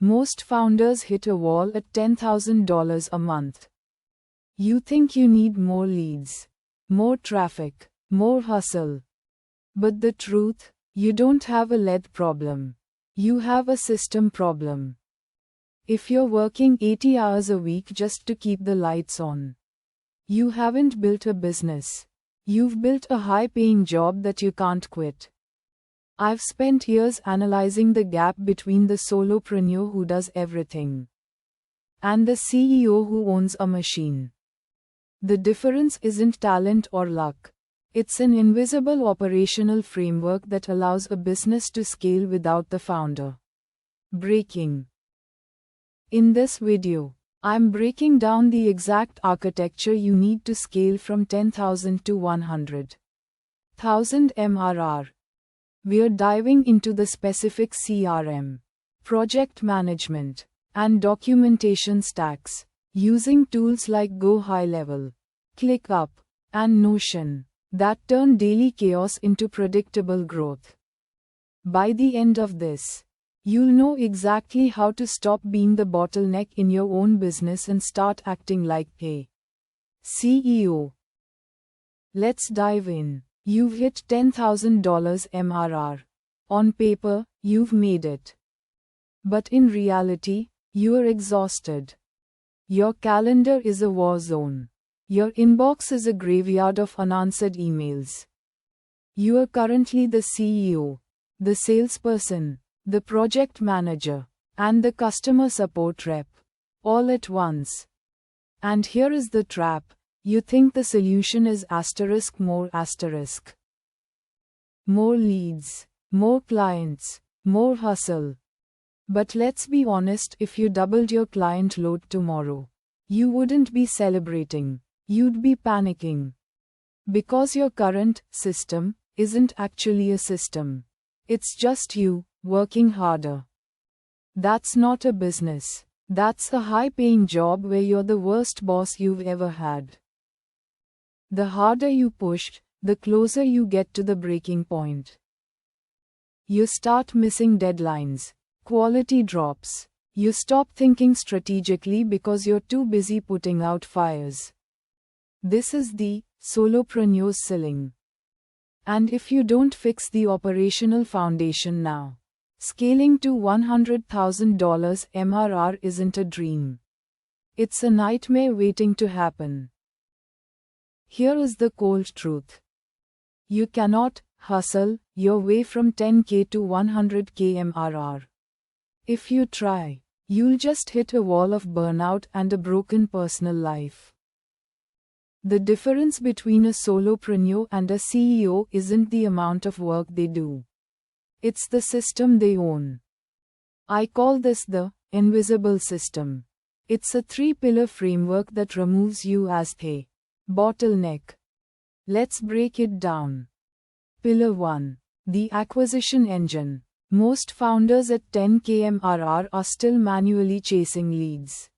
Most founders hit a wall at $10,000 a month. You think you need more leads, more traffic, more hustle. But the truth, you don't have a lead problem. You have a system problem. If you're working 80 hours a week just to keep the lights on, you haven't built a business. You've built a high-paying job that you can't quit. I've spent years analyzing the gap between the solopreneur who does everything and the CEO who owns a machine. The difference isn't talent or luck. It's an invisible operational framework that allows a business to scale without the founder breaking. In this video, I'm breaking down the exact architecture you need to scale from 10,000 to 100,000 MRR. We're diving into the specific CRM, project management, and documentation stacks, using tools like Go High Level, ClickUp, and Notion, that turn daily chaos into predictable growth. By the end of this, you'll know exactly how to stop being the bottleneck in your own business and start acting like a CEO. Let's dive in. You've hit $10,000 MRR. On paper, you've made it. But in reality, you're exhausted. Your calendar is a war zone. Your inbox is a graveyard of unanswered emails. You are currently the CEO, the salesperson, the project manager, and the customer support rep, all at once. And here is the trap. You think the solution is more leads, more clients, more hustle. But let's be honest, if you doubled your client load tomorrow, you wouldn't be celebrating, you'd be panicking. Because your current system isn't actually a system. It's just you working harder. That's not a business. That's a high-paying job where you're the worst boss you've ever had. The harder you push, the closer you get to the breaking point. You start missing deadlines, quality drops. You stop thinking strategically because you're too busy putting out fires. This is the solopreneur's ceiling. And if you don't fix the operational foundation now, scaling to $100,000 MRR isn't a dream. It's a nightmare waiting to happen. Here is the cold truth. You cannot hustle your way from 10k to 100k MRR. If you try, you'll just hit a wall of burnout and a broken personal life. The difference between a solopreneur and a CEO isn't the amount of work they do. It's the system they own. I call this the invisible system. It's a three-pillar framework that removes you as a bottleneck. Let's break it down. Pillar 1. The acquisition engine. Most founders at 10k MRR are still manually chasing leads,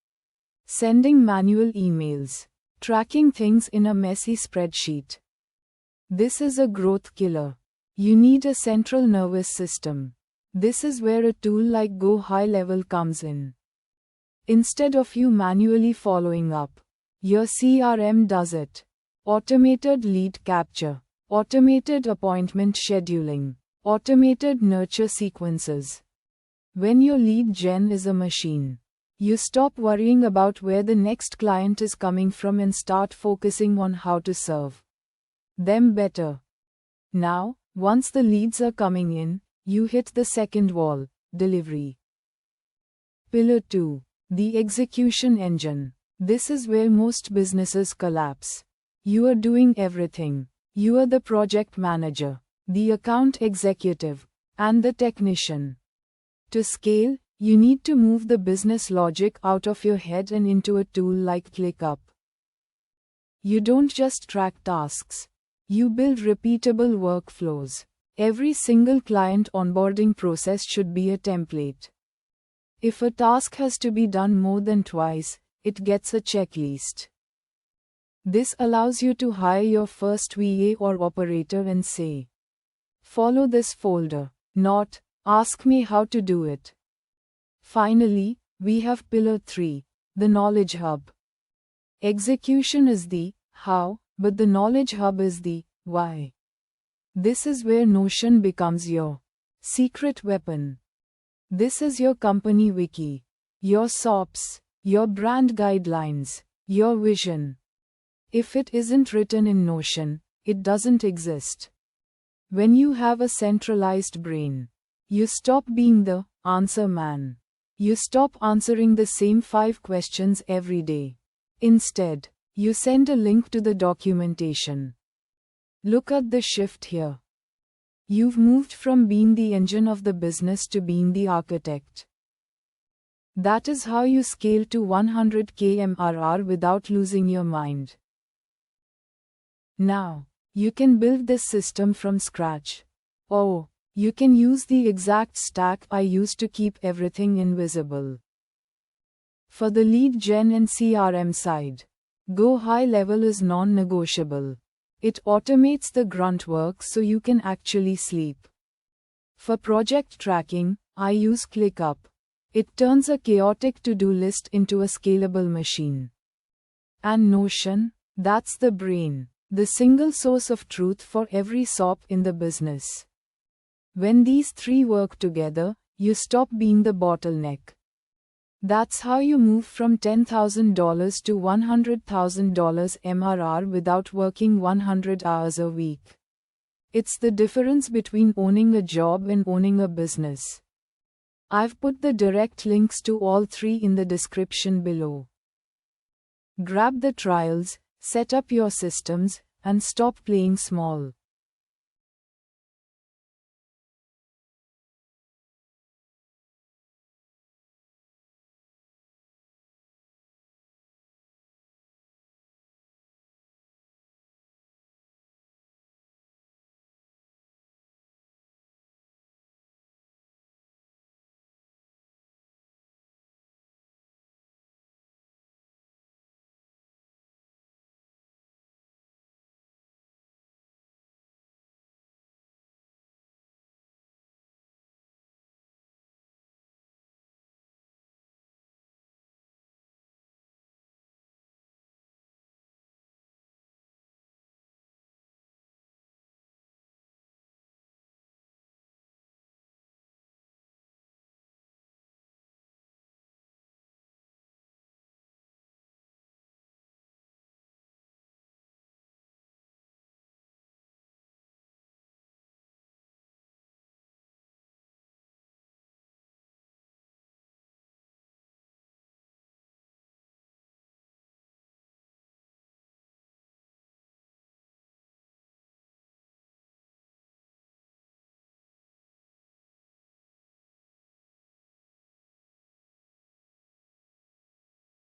sending manual emails, tracking things in a messy spreadsheet. This is a growth killer. You need a central nervous system. This is where a tool like Go High Level comes in. Instead of you manually following up, your CRM does it. Automated lead capture, automated appointment scheduling, automated nurture sequences. When your lead gen is a machine, you stop worrying about where the next client is coming from and start focusing on how to serve them better. Now, once the leads are coming in, you hit the second wall, delivery. Pillar 2. The execution engine. This is where most businesses collapse. You are doing everything. You are the project manager, the account executive, and the technician. To scale, you need to move the business logic out of your head and into a tool like ClickUp. You don't just track tasks. You build repeatable workflows. Every single client onboarding process should be a template. If a task has to be done more than twice, it gets a checklist. This allows you to hire your first VA or operator and say, "Follow this folder," not, "Ask me how to do it." Finally, we have Pillar 3, the Knowledge Hub. Execution is the how, but the Knowledge Hub is the why. This is where Notion becomes your secret weapon. This is your company wiki, your SOPs, your brand guidelines, your vision. If it isn't written in Notion, it doesn't exist. When you have a centralized brain, you stop being the answer man. You stop answering the same 5 questions every day. Instead, you send a link to the documentation. Look at the shift here. You've moved from being the engine of the business to being the architect. That is how you scale to 100k MRR without losing your mind. Now, you can build this system from scratch. Oh, you can use the exact stack I used to keep everything invisible. For the lead gen and CRM side, go high level is non-negotiable. It automates the grunt work so you can actually sleep. For project tracking, I use ClickUp. It turns a chaotic to-do list into a scalable machine. And Notion, that's the brain, the single source of truth for every SOP in the business. When these 3 work together, you stop being the bottleneck. That's how you move from $10,000 to $100,000 MRR without working 100 hours a week. It's the difference between owning a job and owning a business. I've put the direct links to all 3 in the description below. Grab the trials, set up your systems, and stop playing small.